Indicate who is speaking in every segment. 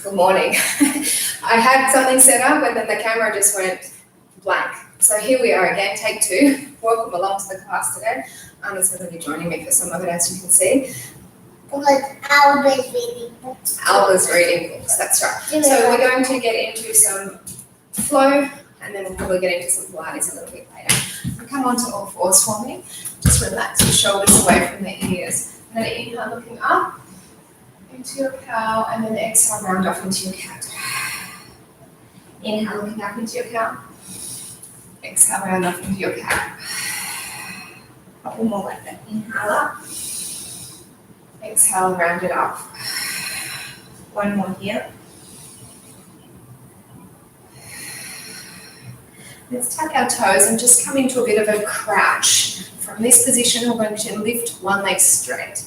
Speaker 1: Good morning. I had something set up and then the camera just went blank. So here we are again, take two. Welcome along to the class today. Anna's going to be joining me for some of it, as you can see.
Speaker 2: Because Alba's reading books.
Speaker 1: Alba's reading books, that's right. So we're going to get into some flow and then we'll probably get into some Pilates a little bit later. And come onto all fours for me. Just relax your shoulders away from the ears. And then inhale, looking up into your cow, and then exhale, round off into your cat. Inhale, looking up into your cow. Exhale, round off into your cat. Couple more like that. Inhale up. Exhale, round it up. One more here. Let's tuck our toes and just come into a bit of a crouch. From this position, we're going to lift one leg straight.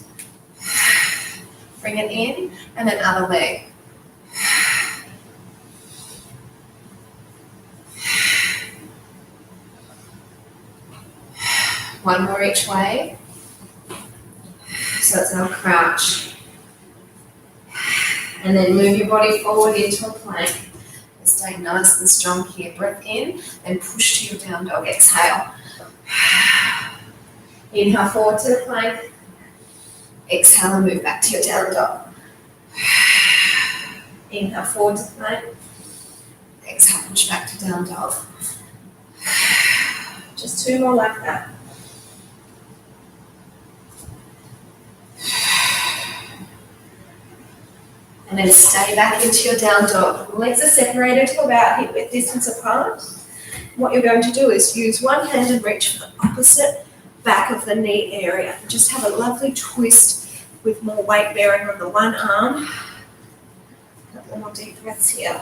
Speaker 1: Bring it in, and then other leg. One more each way. So it's our crouch. And then move your body forward into a plank. Stay nice and strong here. Breath in, and push to your down dog. Exhale. Inhale forward to the plank. Exhale and move back to your down dog. Inhale forward to the plank. Exhale, push back to down dog. Just two more like that. And then stay back into your down dog. Legs are separated to about hip width distance apart. What you're going to do is use one hand and reach for the opposite back of the knee area. Just have a lovely twist with more weight bearing on the one arm. A couple more deep breaths here.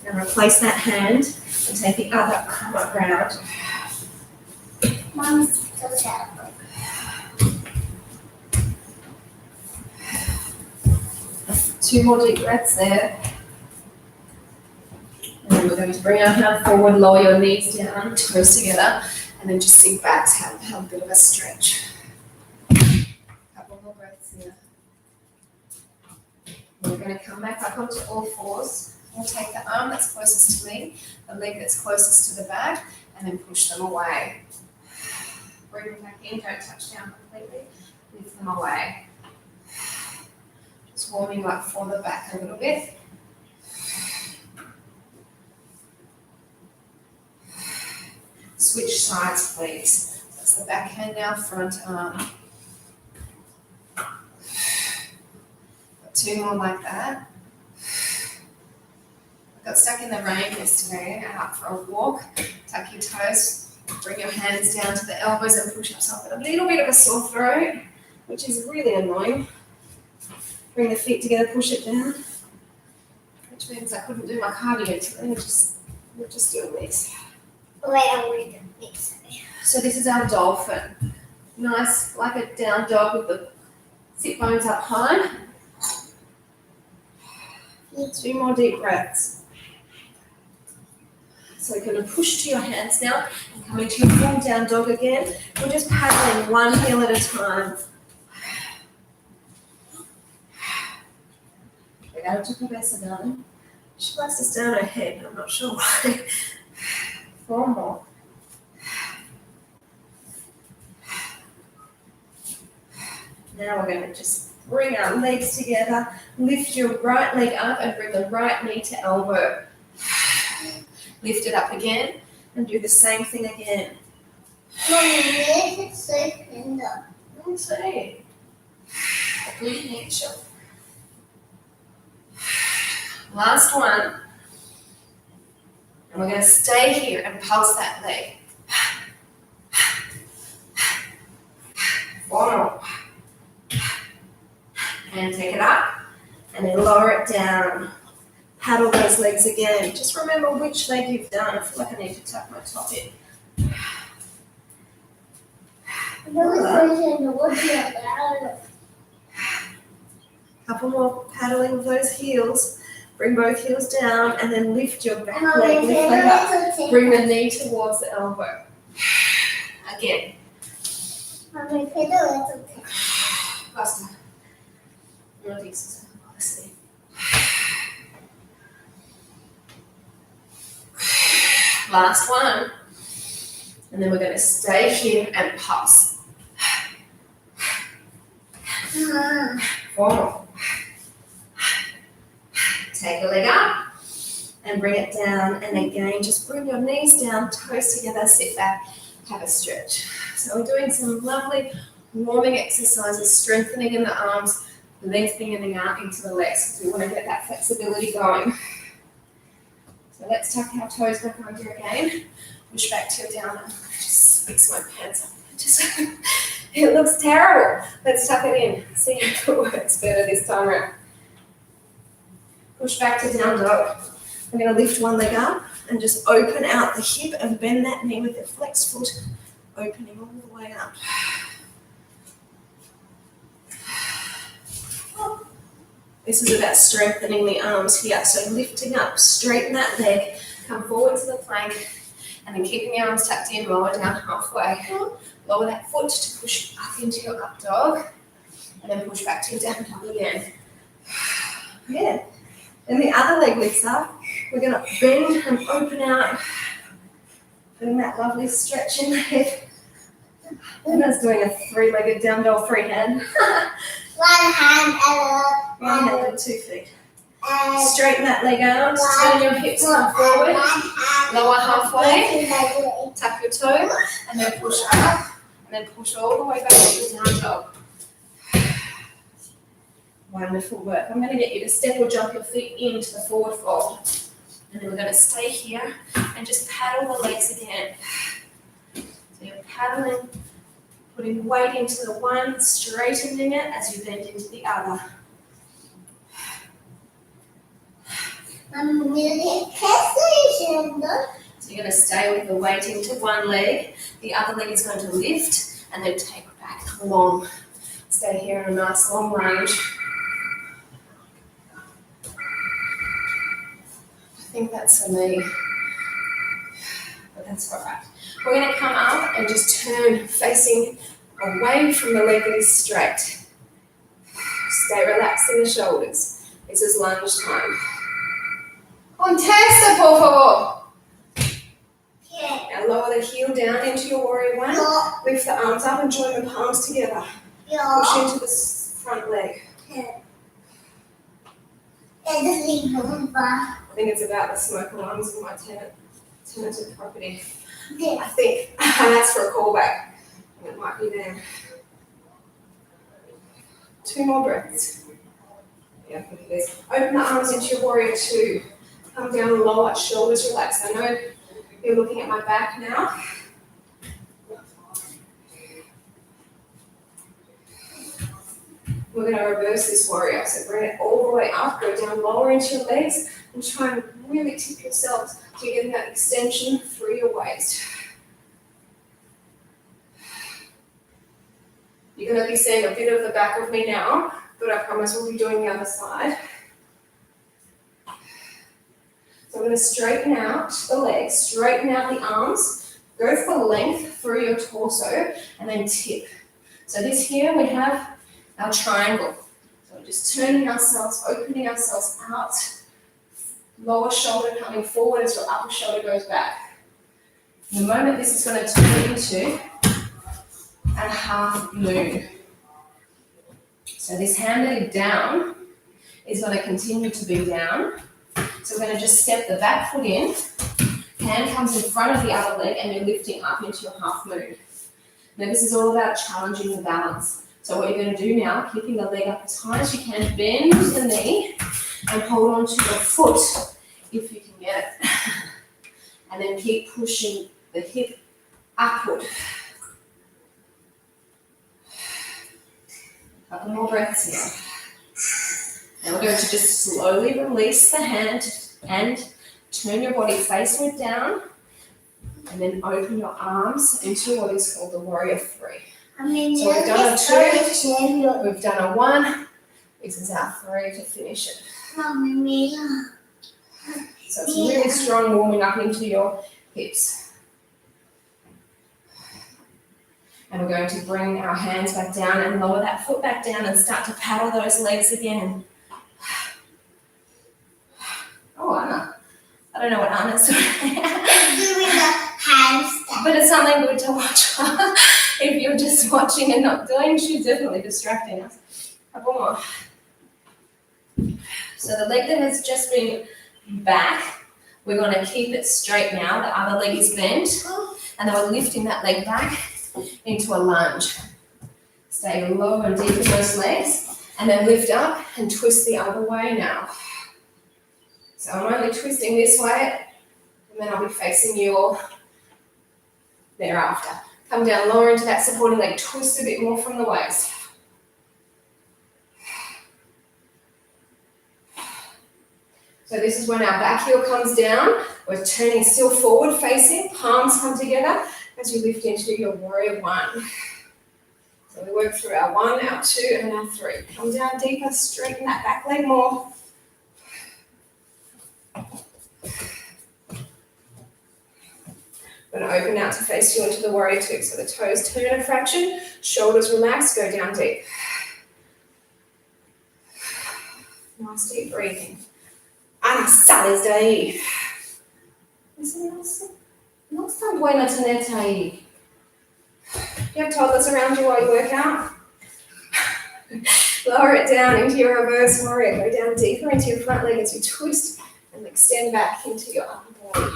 Speaker 1: And replace that hand and take the other arm around.
Speaker 2: Mom's still down.
Speaker 1: Two more deep breaths there. And then we're going to bring our hand forward, lower your knees down, toes together, and then just sink back to have a bit of a stretch. Couple more breaths here. We're going to come back up onto all fours. We'll take the arm that's closest to me, the leg that's closest to the back, and then push them away. Bring them back in, don't touch down completely, lift them away. Just warming up for the back a little bit. Switch sides, please. That's the back hand now, front arm. Got two more like that. I got stuck in the rain yesterday, out for a walk. Tuck your toes, bring your hands down to the elbows and push yourself with a little bit of a sore throat, which is really annoying. Bring the feet together, push it down, which means I couldn't do my cardio today. We're just doing this.
Speaker 2: Wait, I'll read the next one.
Speaker 1: So this is our dolphin. Nice, like a down dog with the sit bones up high. Two more deep breaths. So we're going to push to your hands now and come into your full down dog again. We're just paddling one heel at a time. Regalo tu cabeça, darling. She likes to stay on her head, I'm not sure why. Four more. Now we're going to just bring our legs together, lift your right leg up and bring the right knee to elbow. Lift it up again and do the same thing again.
Speaker 2: Mommy, where's it so tender?
Speaker 1: Let's see. Good nature. Last one. And we're going to stay here and pulse that leg. One more. And take it up. And then lower it down. Paddle those legs again. Just remember which leg you've done. I feel like I need to tuck my top in. Couple more paddling of those heels. Bring both heels down and then lift your back leg, lift leg up. Bring the knee towards the elbow. Again.
Speaker 2: Mommy, pedal it.
Speaker 1: Faster. Release. See. Last one. And then we're going to stay here and pulse. 4 more. Take the leg up and bring it down. And again, just bring your knees down, toes together, sit back, have a stretch. So we're doing some lovely warming exercises, strengthening in the arms, lengthening out into the legs. We want to get that flexibility going. So let's tuck our toes back under again. Push back to your down dog. Just fix my pants up. It looks terrible. Let's tuck it in. See if it works better this time around. Push back to down dog. I'm going to lift one leg up and just open out the hip and bend that knee with the flexed foot, opening all the way up. This is about strengthening the arms here. So lifting up, straighten that leg, come forward to the plank, and then keeping the arms tucked in, lower down halfway. Lower that foot to push up into your up dog, and then push back to your down dog again. Yeah. Then the other leg lifts up. We're going to bend and open out, doing that lovely stretch in the hip. Anna's doing a 3-legged down dog freehand.
Speaker 2: One hand and
Speaker 1: One hand and 2 feet. Straighten that leg out, turn your hips come forward, lower halfway, tuck your toe, and then push up, and then push all the way back to your down dog. Wonderful work. I'm going to get you to step or jump your feet into the forward fold. And then we're going to stay here and just paddle the legs again. So you're paddling, putting weight into the one, straightening it as you bend into the other.
Speaker 2: I'm really excited.
Speaker 1: So you're going to stay with the weight into one leg. The other leg is going to lift and then take back long. Stay here in a nice long range. I think that's for me, but that's all right. We're going to come up and just turn facing away from the leg that is straight. Stay relaxed in the shoulders. This is lunge time. Contesta, por favor.
Speaker 2: Okay.
Speaker 1: Now lower the heel down into your warrior one. Lift the arms up and join the palms together. Push into the front leg. I think it's about the smoke alarms in my tenanted property. I think I asked for a callback. It might be there. 2 more breaths. Yeah, look at this. Open the arms into your warrior 2. Come down lower, shoulders relaxed. I know you're looking at my back now. We're going to reverse this warrior. So bring it all the way up, go down lower into your legs, and try and really tip yourselves to getting that extension through your waist. You're going to be seeing a bit of the back of me now, but I promise we'll be doing the other side. So we're going to straighten out the legs, straighten out the arms, go for length through your torso, and then tip. So this here we have our triangle. So we're just turning ourselves, opening ourselves out, lower shoulder coming forward as your upper shoulder goes back. In a moment, this is going to turn into a half moon. So this hand leg down is going to continue to be down. So we're going to just step the back foot in, hand comes in front of the other leg, and you're lifting up into your half moon. Now this is all about challenging the balance. So what you're going to do now, keeping the leg up as high as you can, bend the knee and hold on to your foot if you can get it. And then keep pushing the hip upward. A couple more breaths here. Now we're going to just slowly release the hand and turn your body faceward down, and then open your arms into what is called the warrior 3. So we've done a 2, we've done a 1, this is our 3 to finish it. So it's really strong warming up into your hips. And we're going to bring our hands back down and lower that foot back down and start to paddle those legs again. Oh, Anna. I don't know what Anna's doing.
Speaker 2: Doing the handstand.
Speaker 1: But it's something good to watch. If you're just watching and not doing, she's definitely distracting us. Couple more. So the leg that has just been back, we're going to keep it straight now. The other leg is bent. And then we're lifting that leg back into a lunge. Stay low and deep in those legs. And then lift up and twist the other way now. So I'm only twisting this way, and then I'll be facing you all thereafter. Come down lower into that supporting leg. Twist a bit more from the waist. So this is when our back heel comes down. We're turning still forward facing. Palms come together as you lift into your warrior one. So we work through our 1, our 2, and our 3. Come down deeper, straighten that back leg more. We're going to open out to face you into the warrior 2. So the toes turn a fraction, shoulders relax, go down deep. Nice deep breathing. Ana sales daí. Não está buena tenerte ahí. You have toddlers around you while you work out? Lower it down into your reverse warrior. Go down deeper into your front leg as you twist and extend back into your upper body.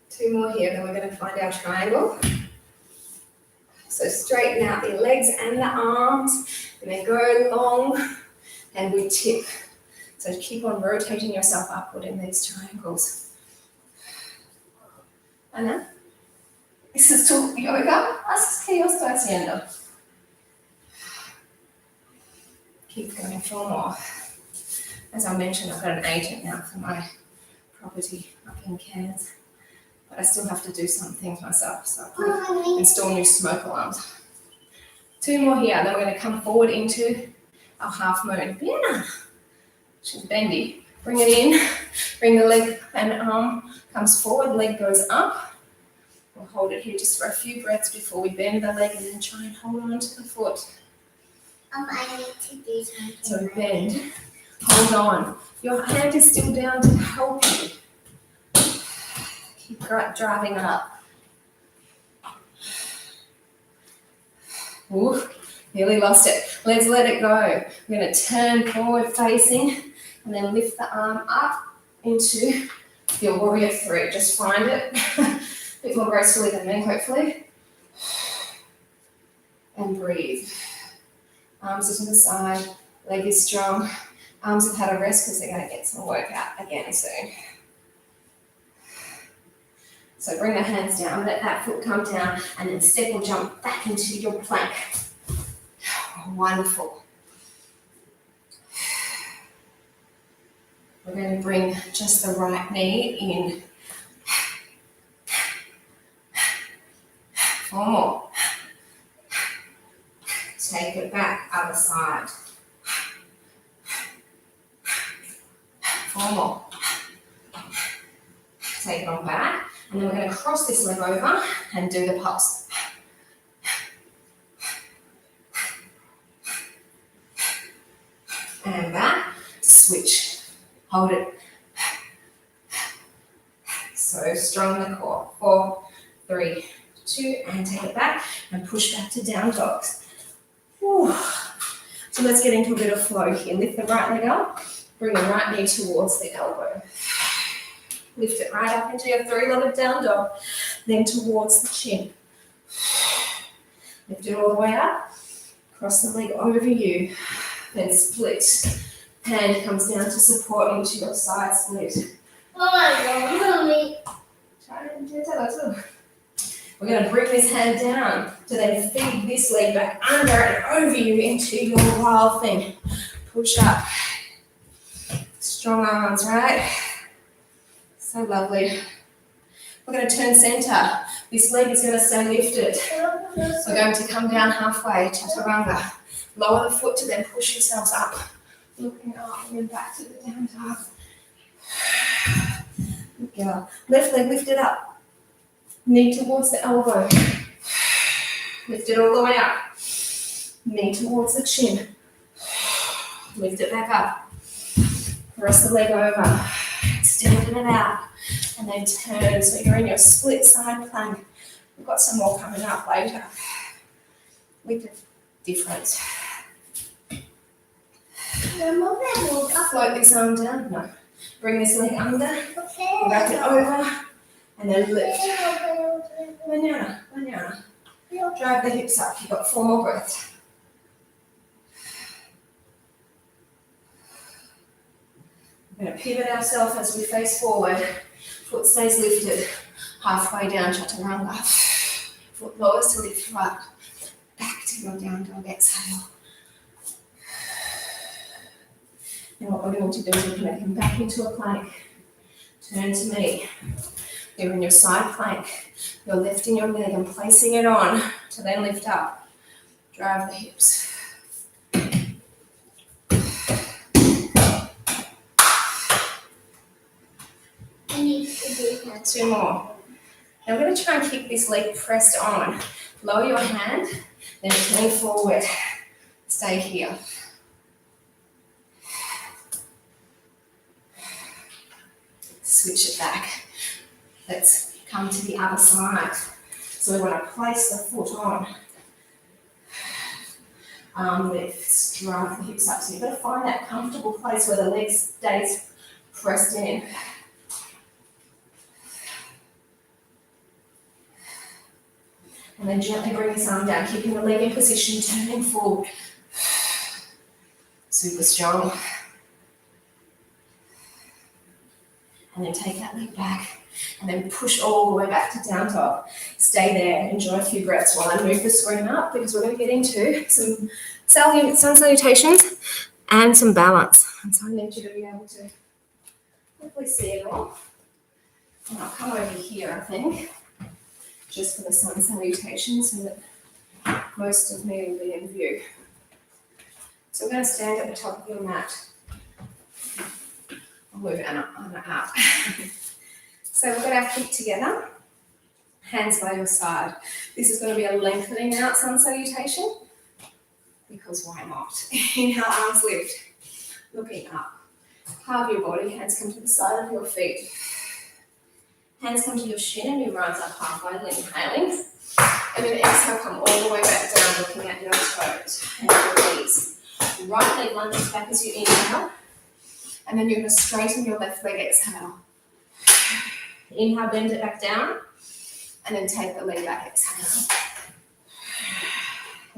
Speaker 1: Two more here, then we're going to find our triangle. So straighten out the legs and the arms, and then go long, and we tip. So keep on rotating yourself upward in these triangles. Ana, ¿eso es tu yoga? Haces que yo estoy haciendo. Keep going for more. As I mentioned, I've got an agent now for my property up in Cairns. But I still have to do some things myself, so I can install new smoke alarms. Two more here, then we're going to come forward into our half moon. Vienna. She's bendy. Bring it in, bring the leg and arm comes forward, leg goes up. We'll hold it here just for a few breaths before we bend the leg and then try and hold on to the foot.
Speaker 2: I need to do something.
Speaker 1: So bend, hold on. Your hand is still down to help you. Keep driving it up. Ooh, nearly lost it. Let's let it go. We're going to turn forward facing and then lift the arm up into your warrior 3. Just find it a bit more gracefully than me, hopefully. And breathe. Arms are to the side, leg is strong. Arms have had a rest because they're going to get some workout again soon. So bring the hands down, let that foot come down, and then step or jump back into your plank. Wonderful. We're going to bring just the right knee in. 4 more. Take it back, other side. 4 more. Take it on back. And then we're going to cross this leg over and do the pulse. And back, switch, hold it. So strong in the core. 4, 3, 2, and take it back and push back to down dogs. Whew. So let's get into a bit of flow here. Lift the right leg up, bring the right knee towards the elbow. Lift it right up into your 3-legged down dog, then towards the chin. Lift it all the way up, cross the leg over you, then split. Hand comes down to support into your side split.
Speaker 2: Oh my God, mommy.
Speaker 1: We're going to bring this hand down to then feed this leg back under and over you into your wild thing. Push up. Strong arms, right? So lovely. We're going to turn center. This leg is going to stay lifted. We're going to come down halfway, chaturanga. Lower the foot to then push yourselves up. Looking up and then back to the down dog. Good girl. Left leg lifted up. Knee towards the elbow. Lift it all the way up. Knee towards the chin. Lift it back up. Press the leg over. Extend it out. And then turn. So you're in your split side plank. We've got some more coming up later with the difference. Float this arm down. No. Bring this leg under. Wrap it over. And then lift. Banana, banana. Drive the hips up. You've got 4 more breaths. We're going to pivot ourselves as we face forward. Foot stays lifted. Halfway down, chaturanga. Foot lowers to lift you up. Back to your down dog. Exhale. Now what we're going to do is we're going to come back into a plank. Turn to me. You're in your side plank. You're lifting your leg and placing it on to then lift up. Drive the hips.
Speaker 2: I need to do that.
Speaker 1: 2 more. Now we're going to try and keep this leg pressed on. Lower your hand, then turn forward. Stay here. Switch it back. Let's come to the other side. So we want to place the foot on. Arm lifts, drive the hips up. So you've got to find that comfortable place where the leg stays pressed in. And then gently bring this arm down, keeping the leg in position, turning forward. Super strong. And then take that leg back. And then push all the way back to down dog. Stay there, enjoy a few breaths while I move the screen up, because we're going to get into some sun salutations and some balance. And so I need you to be able to hopefully see it all. And I'll come over here, I think, just for the sun salutation so that most of me will be in view. So we're going to stand at the top of your mat. I'll move Anna out. So we've got our feet together, hands by your side. This is going to be a lengthening out sun salutation, because why not? Inhale, arms lift, looking up. Halve your body, hands come to the side of your feet. Hands come to your shin and you rise up halfway, inhaling. And then exhale, come all the way back down, looking at your toes and your knees. Right leg lunges back as you inhale. And then you're going to straighten your left leg, exhale. Inhale, bend it back down. And then take the leg back, exhale.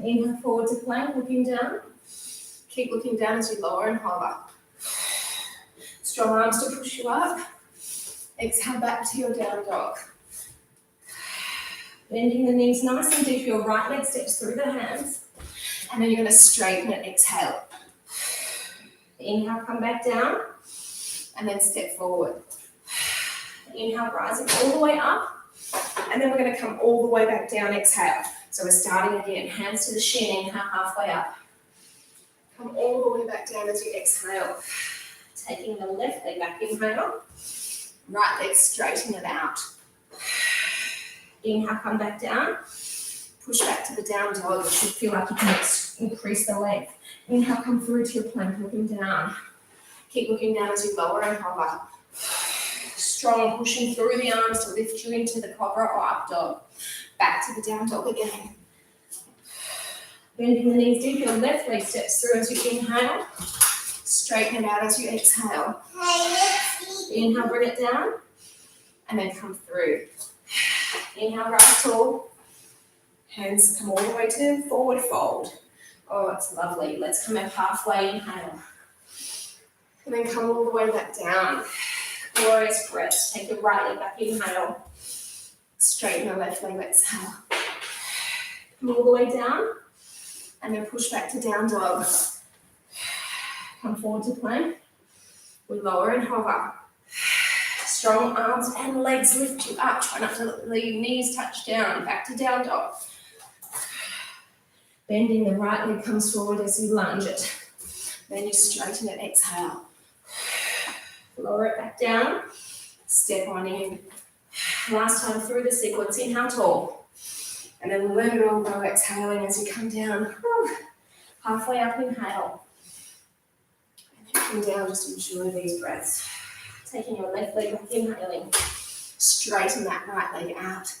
Speaker 1: Inhale, forward to plank, looking down. Keep looking down as you lower and hover. Strong arms to push you up. Exhale, back to your down dog. Bending the knees nice and deep. Your right leg steps through the hands. And then you're going to straighten it, exhale. Inhale, come back down. And then step forward. Inhale, rising all the way up. And then we're going to come all the way back down, exhale. So we're starting again. Hands to the shin, inhale, halfway up. Come all the way back down as you exhale. Taking the left leg back, inhale. Right leg, straighten it out. Inhale, come back down. Push back to the down dog, which should feel like you can increase the length. Inhale, come through to your plank, looking down. Keep looking down as you lower and hover. Strong, pushing through the arms to lift you into the cobra or up dog. Back to the down dog again. Bending the knees deep, your left leg steps through as you inhale. Straighten it out as you exhale. Inhale, bring it down. And then come through. Inhale, rise tall. Hands come all the way to forward fold. Oh, it's lovely. Let's come up halfway, inhale. And then come all the way back down. Glorious breath. Take your right leg back, inhale. Straighten your left leg, exhale. Come all the way down. And then push back to down dog. Come forward to plank. We lower and hover. Strong arms and legs lift you up. Try not to let the knees touch down. Back to down dog. Bending the right leg comes forward as you lunge it. Then you straighten it, exhale. Lower it back down. Step on in. Last time through the sequence, inhale tall. And then let it all go, exhaling as you come down. Halfway up, inhale. And down, just enjoy these breaths. Taking your left leg back, inhaling. Straighten that right leg out.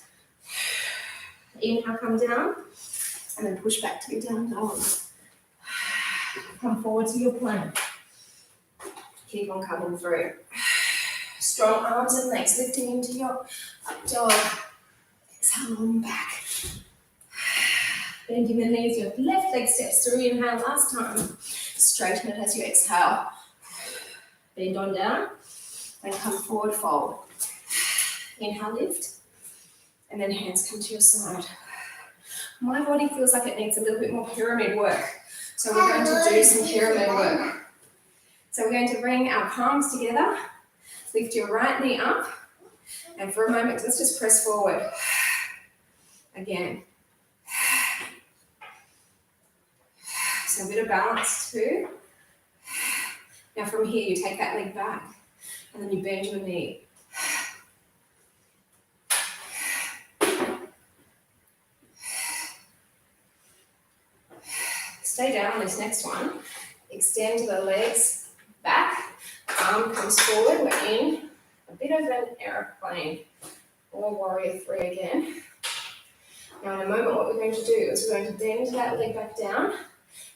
Speaker 1: Inhale, come down. And then push back to your down dog. Come forward to your plank. Keep on coming through. Strong arms and legs lifting into your up dog. Exhale on back. Bending the knees, your left leg steps through. Inhale last time. Straighten it as you exhale. Bend on down. And come forward, fold. Inhale, lift. And then hands come to your side. My body feels like it needs a little bit more pyramid work. So we're going to do some pyramid work. So we're going to bring our palms together. Lift your right knee up. And for a moment, let's just press forward. Again. So a bit of balance too. Now from here, you take that leg back. And then you bend your knee. Stay down on this next one. Extend the legs back. Arm comes forward. We're in a bit of an aeroplane or warrior three again. Now in a moment, what we're going to do is we're going to bend that leg back down,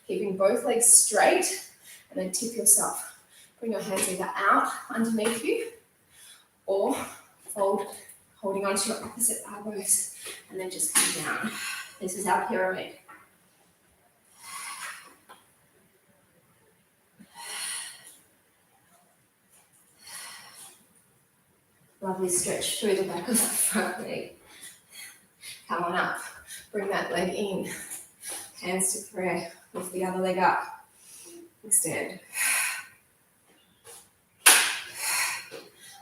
Speaker 1: keeping both legs straight, and then tip yourself. Bring your hands either out underneath you or fold, holding onto your opposite elbows, and then just come down. This is our pyramid. Lovely stretch through the back of the front leg. Come on up. Bring that leg in. Hands to prayer. Lift the other leg up. Extend.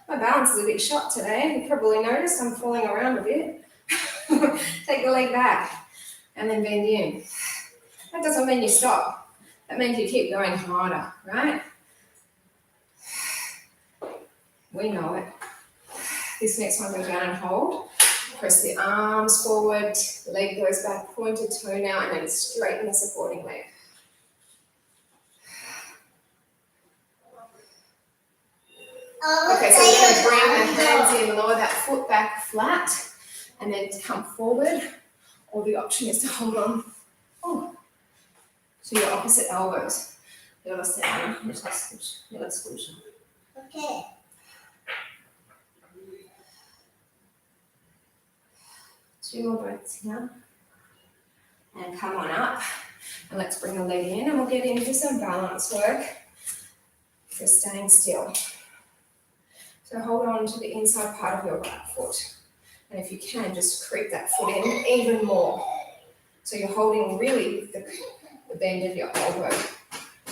Speaker 1: My balance is a bit shot today. You probably noticed I'm falling around a bit. Take the leg back and then bend in. That doesn't mean you stop. That means you keep going harder, right? We know it. This next one, go down and hold. Press the arms forward, leg goes back, pointed toe now, and then straighten the supporting leg. Okay, so we're going to bring the hands in, lower that foot back flat, and then come forward. Or the option is to hold on to your opposite elbows.
Speaker 2: Okay.
Speaker 1: 2 more breaths here. And come on up. And let's bring the leg in and we'll get into some balance work for staying still. So hold on to the inside part of your right foot. And if you can, just creep that foot in even more. So you're holding really the bend of your elbow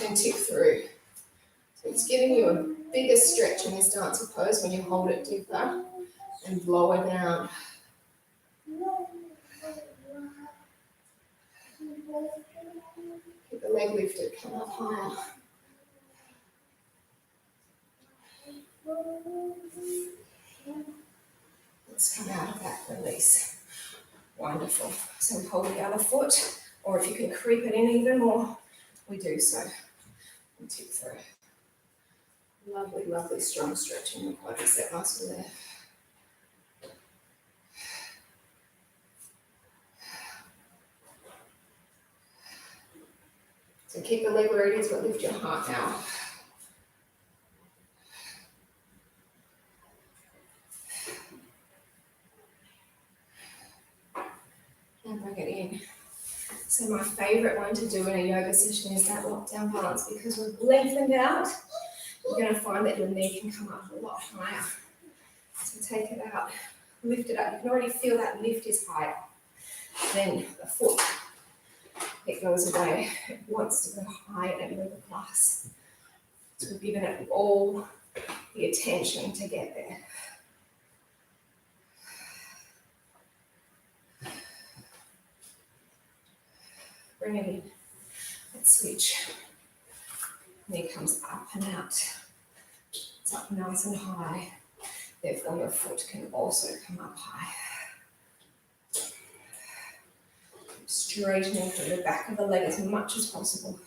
Speaker 1: and tip through. So it's giving you a bigger stretch in this dancer pose when you hold it deeper and lower down. Keep the leg lifted, come up higher. Let's come out of that release. Wonderful. So we hold the other foot, or if you can creep it in even more, we do so. And tip through. Lovely, lovely strong stretch in the quadricep muscle there. So keep the leg where it is, but lift your heart now. And bring it in. So my favorite one to do in a yoga session is that lockdown balance, because we've lengthened out. You're going to find that your knee can come up a lot higher. So take it out, lift it up. You can already feel that lift is higher. Then the foot, it goes away. It wants to go higher in the class. So we've given it all the attention to get there. Bring it in. Let's switch. Knee comes up and out. It's up nice and high. Therefore, your foot can also come up high. straightening through the back of the leg as much as possible.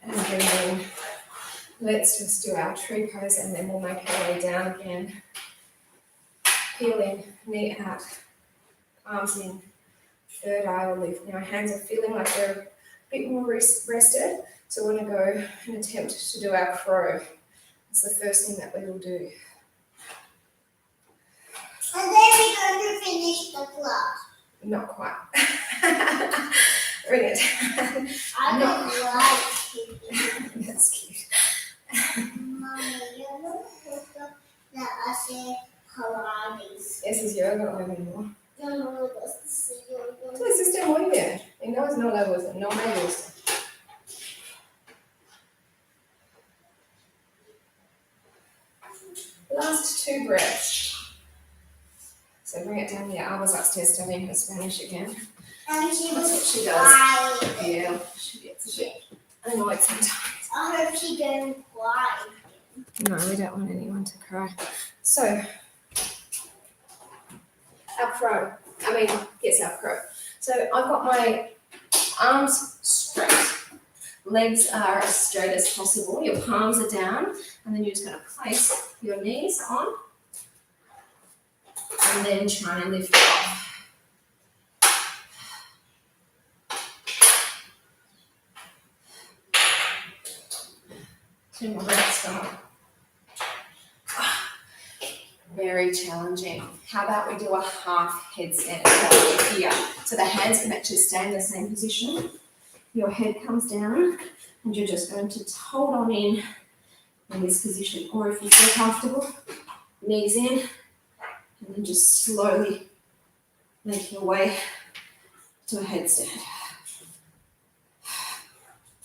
Speaker 1: And then let's just do our tree pose and then we'll make our way down again. Heel in, knee out, arms in, third eye will lift. Now our hands are feeling like they're a bit more rested, so we're going to go and attempt to do our crow. It's the first thing that we will do.
Speaker 2: And then we're going to finish the class.
Speaker 1: Not quite. Bring it.
Speaker 2: I don't like it.
Speaker 1: That's cute.
Speaker 2: Mommy, you know that I say Pilates.
Speaker 1: This is yoga or anymore.
Speaker 2: No, that's yoga.
Speaker 1: Entonces esté muy bien. Y no le gusta, no me gusta. Last 2 breaths. So bring it down. Yeah, I was upstairs studying her Spanish again.
Speaker 2: And she
Speaker 1: That's
Speaker 2: was
Speaker 1: what she does.
Speaker 2: quiet.
Speaker 1: Yeah, she gets a bit annoyed sometimes.
Speaker 2: I hope she didn't cry.
Speaker 1: No, we don't want anyone to cry. So, our crow. Our crow. So I've got my arms straight. Legs are as straight as possible. Your palms are down. And then you're just going to place your knees on. And then try and lift off. 2 more breaths. Come on. Very challenging. How about we do a half headstand here? So the hands can actually stay in the same position. Your head comes down and you're just going to hold on in this position. Or if you feel comfortable, knees in and then just slowly make your way to a headstand.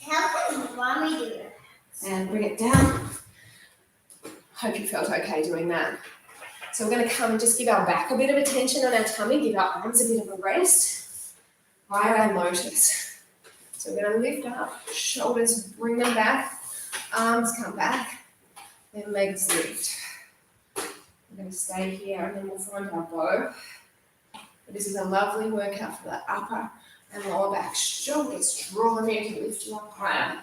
Speaker 2: How can Mommy do it?
Speaker 1: And bring it down. Hope you felt okay doing that. So we're going to come and just give our back a bit of attention on our tummy, give our arms a bit of a rest via our motors. So we're going to lift up, shoulders, bring them back, arms come back, then legs lift. We're going to stay here and then we'll find our bow. This is a lovely workout for the upper and lower back. Shoulders drawn in to lift you up higher.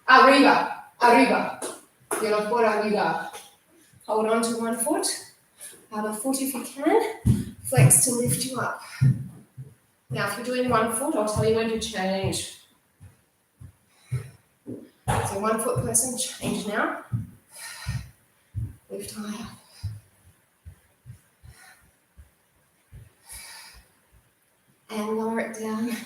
Speaker 1: Arriba, arriba. You're por arriba. Hold on to one foot. Other foot if you can. Flex to lift you up. Now, if you're doing 1 foot, I'll tell you when to change. So 1 foot person, change now. Lift higher. And lower it down. And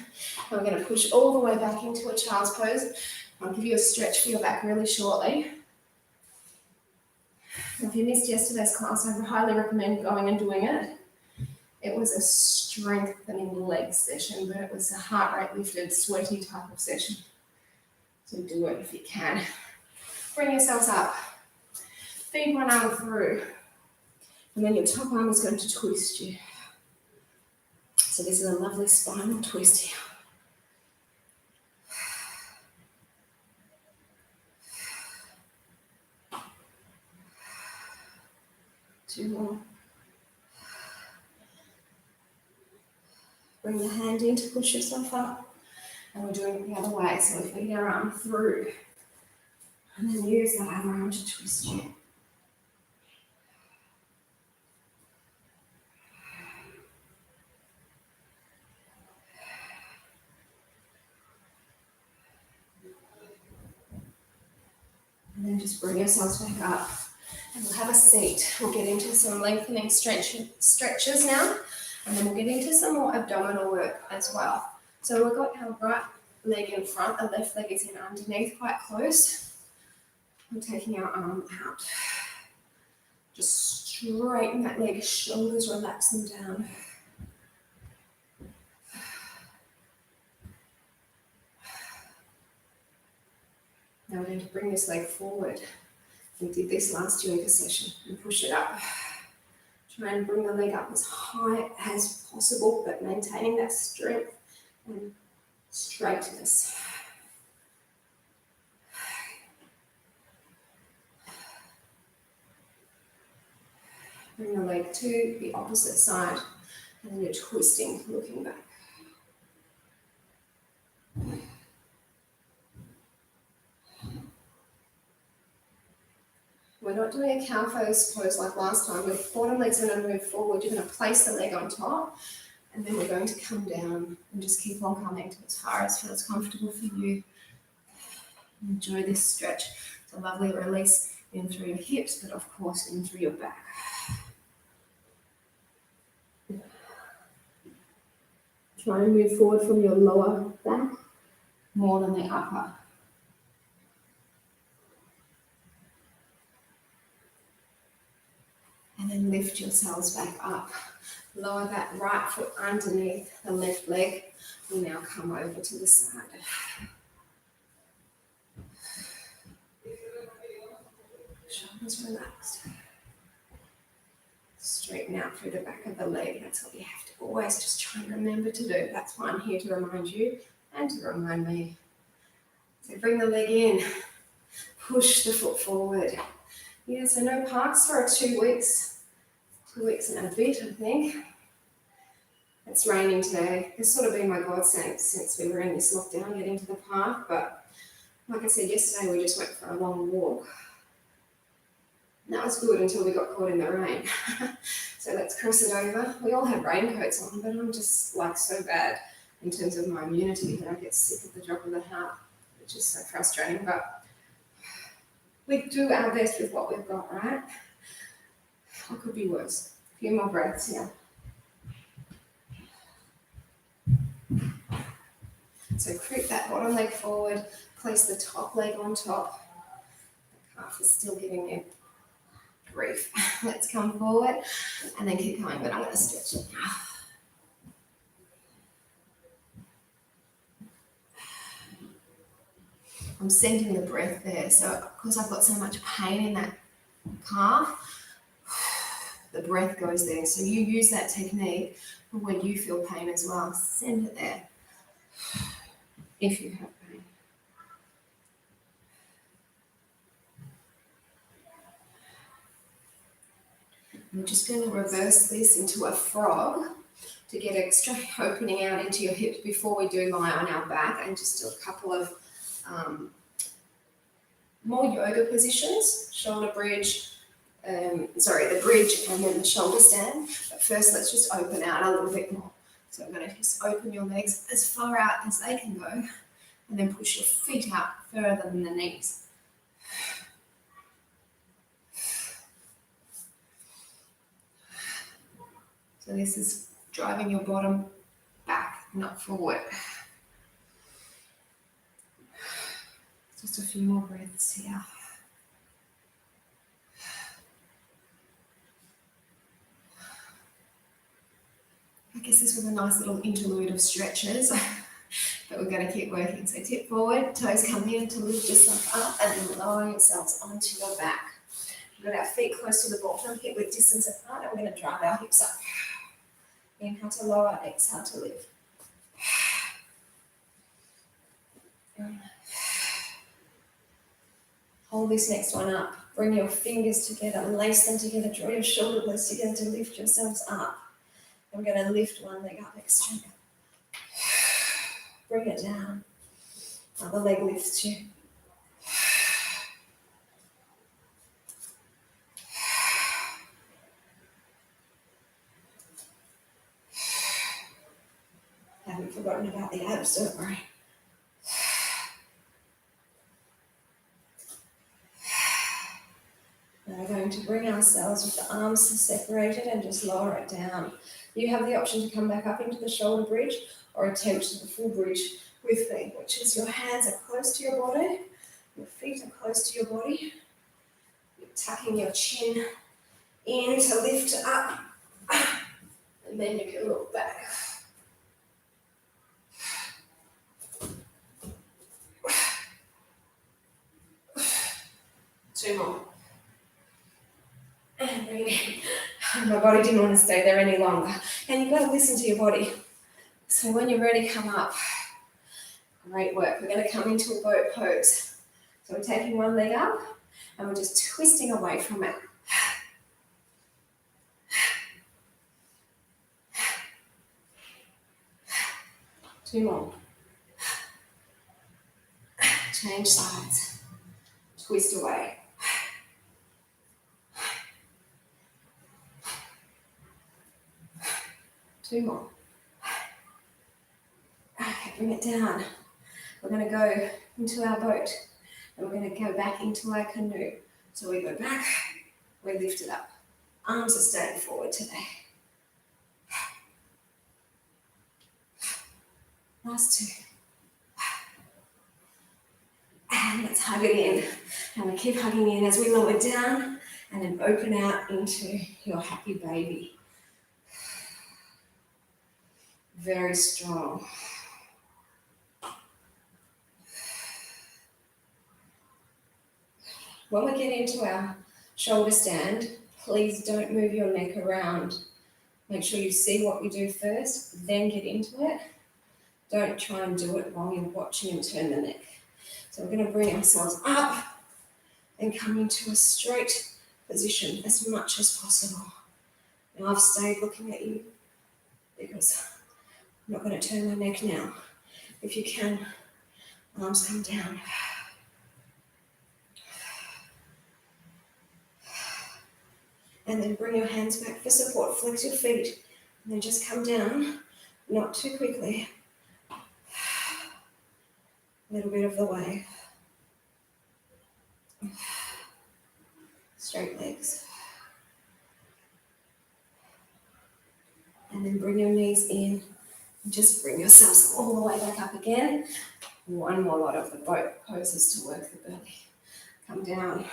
Speaker 1: we're going to push all the way back into a child's pose. I'll give you a stretch for your back really shortly. If you missed yesterday's class, I highly recommend going and doing it. It was a strengthening leg session, but it was a heart rate lifted, sweaty type of session. So do it if you can. Bring yourselves up. Feed one arm through. And then your top arm is going to twist you. So this is a lovely spinal twist here. 2 more. Bring the hand in to push yourself up. And we're doing it the other way. So we feed our arm through. And then use that other arm to twist you. And then just bring yourselves back up. And we'll have a seat. We'll get into some lengthening stretches now. And then we'll get into some more abdominal work as well. So we've got our right leg in front, the left leg is in underneath, quite close. We're taking our arm out. Just straighten that leg, shoulders, relax them down. Now we're going to bring this leg forward. We did this last yoga session and push it up. Try and bring the leg up as high as possible, but maintaining that strength and straightness. Bring your leg to the opposite side, and then you're twisting, looking back. We're not doing a cow pose like last time. Your bottom leg's going to move forward. You're going to place the leg on top, and then we're going to come down and just keep on coming to as far as feels comfortable for you. Enjoy this stretch. It's a lovely release in through your hips, but of course in through your back. Try and move forward from your lower back more than the upper. And then lift yourselves back up. Lower that right foot underneath the left leg. We now come over to the side. Shoulders relaxed. Straighten out through the back of the leg. That's what you have to always just try and remember to do. That's why I'm here to remind you and to remind me. So bring the leg in. Push the foot forward. Yeah, so no parks for 2 weeks. 2 weeks and a bit, I think. It's raining today. It's sort of been my godsend since we were in this lockdown, getting to the park. But like I said yesterday, we just went for a long walk. And that was good until we got caught in the rain. So let's cross it over. We all have raincoats on, but I'm just like so bad in terms of my immunity that I get sick at the drop of the hat, which is so frustrating. But we do our best with what we've got, right? What could be worse? A few more breaths here. So creep that bottom leg forward, place the top leg on top. The calf is still giving me grief. Let's come forward and then keep going, but I'm going to stretch it now. I'm sending the breath there. So because I've got so much pain in that calf, the breath goes there. So you use that technique for when you feel pain as well. Send it there if you have pain. I'm just going to reverse this into a frog to get extra opening out into your hips before we do lie on our back, and just do a couple of more yoga positions, shoulder bridge, the bridge and then the shoulder stand. But first, let's just open out a little bit more. So I'm going to just open your legs as far out as they can go, and then push your feet out further than the knees. So this is driving your bottom back, not forward. Just a few more breaths here. I guess this was a nice little interlude of stretches, but we're going to keep working. So tip forward, toes come in to lift yourself up, and then lower yourselves onto your back. We've got our feet close to the bottom, hip width distance apart, and we're going to drive our hips up. Inhale to lower, exhale to lift. Hold this next one up. Bring your fingers together, lace them together, draw your shoulder blades together to lift yourselves up. And we're going to lift one leg up extra. Bring it down. Other leg lifts you. Haven't forgotten about the abs, don't worry. Now we're going to bring ourselves with the arms separated and just lower it down. You have the option to come back up into the shoulder bridge or attempt the full bridge with me, which is your hands are close to your body, your feet are close to your body. You're tucking your chin in to lift it up, and then you can look back. Two more. And breathe in. My body didn't want to stay there any longer. And you've got to listen to your body. So when you're ready, come up. Great work. We're going to come into a boat pose. So we're taking one leg up and we're just twisting away from it. 2 more. Change sides. Twist away. 2 more. Okay, bring it down. We're going to go into our boat and we're going to go back into our canoe. So we go back, we lift it up. Arms are staying forward today. Last 2. And let's hug it in. And we keep hugging in as we lower down and then open out into your happy baby. Very strong. When we get into our shoulder stand, please don't move your neck around. Make sure you see what we do first, then get into it. Don't try and do it while you're watching and turn the neck. So we're going to bring ourselves up and come into a straight position as much as possible. Now I've stayed looking at you because I'm not going to turn my neck now. If you can, arms come down. And then bring your hands back for support. Flex your feet and then just come down, not too quickly. A little bit of the way. Straight legs. And then bring your knees in. And just bring yourselves all the way back up again. 1 more lot of the boat poses to work the belly. Come down.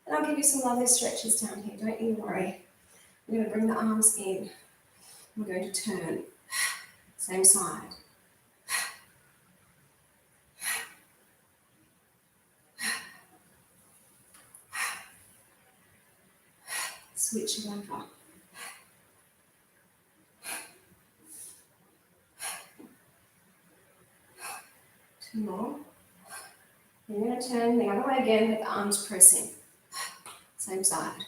Speaker 1: And I'll give you some lovely stretches down here, don't you worry. I'm going to bring the arms in. We're going to turn. Same side. Switch it over. Two more. You're going to turn the other way again with the arms pressing. Same side.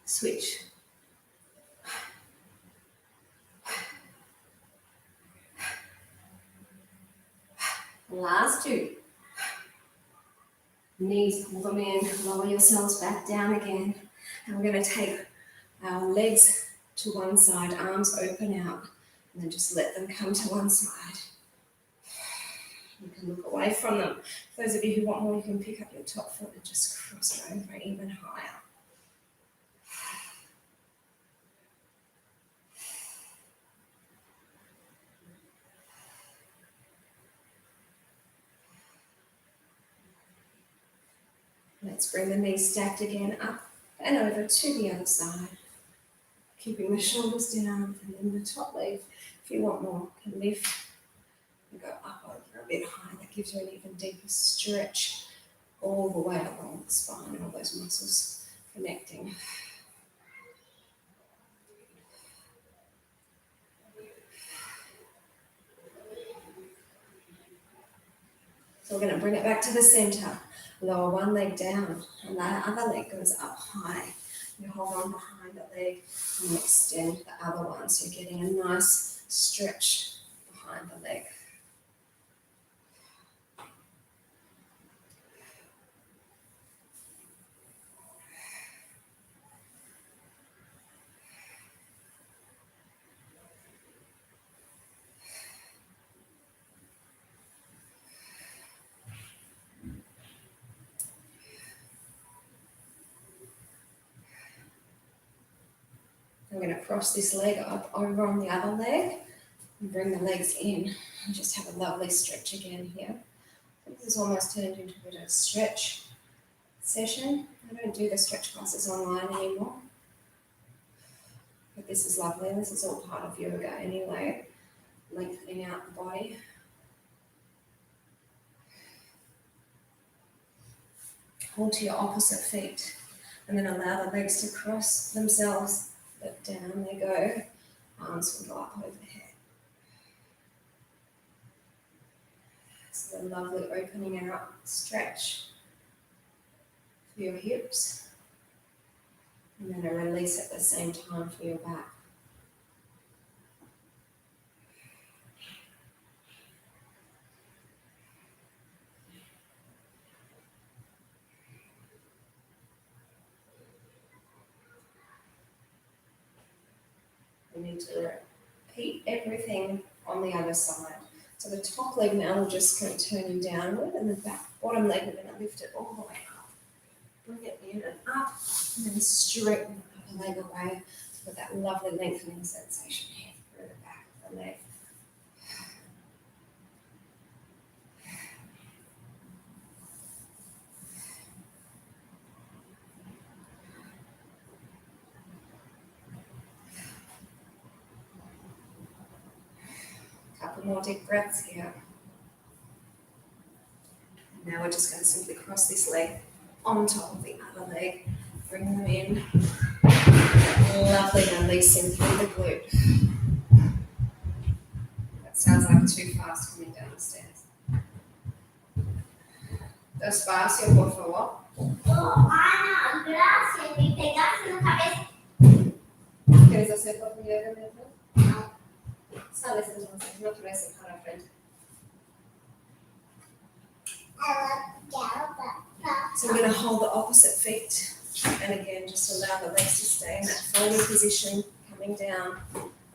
Speaker 1: Switch. Last 2. Knees, pull them in, lower yourselves back down again. And we're going to take our legs to one side, arms open out, and then just let them come to one side. You can look away from them. For those of you who want more, you can pick up your top foot and just cross it over even higher. Let's bring the knees stacked again up and over to the other side. Keeping the shoulders down and then the top leg, if you want more, can lift and go up over a bit higher. That gives you an even deeper stretch all the way along the spine and all those muscles connecting. So we're going to bring it back to the center. Lower one leg down and that other leg goes up high. You hold on behind the leg and extend the other one. So you're getting a nice stretch behind the leg. I'm going to cross this leg up over on the other leg and bring the legs in and just have a lovely stretch again here. This has almost turned into a bit of a stretch session. I don't do the stretch classes online anymore, but this is lovely. This is all part of yoga anyway, lengthening out the body. Hold to your opposite feet and then allow the legs to cross themselves. But down they go, arms will go up overhead. So a lovely opening out stretch for your hips. And then a release at the same time for your back. We need to repeat everything on the other side. So the top leg now will just kind of turn you downward, and the bottom leg, we're going to lift it all the way up. Bring it in and up, and then straighten the upper leg away with that lovely lengthening sensation here through the back of the leg. Couple more deep breaths here. Now we're just going to simply cross this leg on top of the other leg. Bring them in. Lovely releasing through the glute. That sounds like too fast coming down the stairs. Despacio, por favor.
Speaker 2: Oh, Ana, gracias. Me pegaste en la cabeza.
Speaker 1: ¿Quieres hacer por mi dedo?
Speaker 2: No.
Speaker 1: Sales entonces, no te voy a secar la frente. So we're going to hold the opposite feet, and again just allow the legs to stay in that folded position, coming down,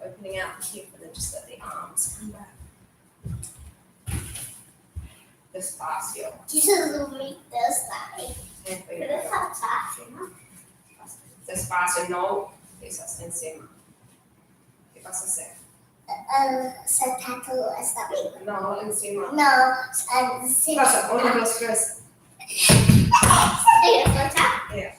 Speaker 1: opening out the hip, and then just let the arms come back. Despacio.
Speaker 2: Jesus me this way.
Speaker 1: And for
Speaker 2: Pero
Speaker 1: your
Speaker 2: es fácil, ¿no?
Speaker 1: Despacio, no pisas encima. ¿Qué vas a hacer?
Speaker 2: Sentado está bien.
Speaker 1: No, encima.
Speaker 2: No, sí.
Speaker 1: Pasa, 1, 2, 3. Yeah,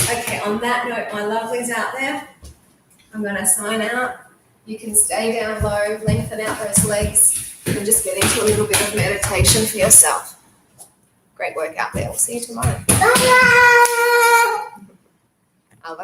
Speaker 1: okay, on that note, my lovelies out there, I'm going to sign out. You can stay down low, lengthen out those legs, and just get into a little bit of meditation for yourself. Great work out there. We'll see you tomorrow. I'll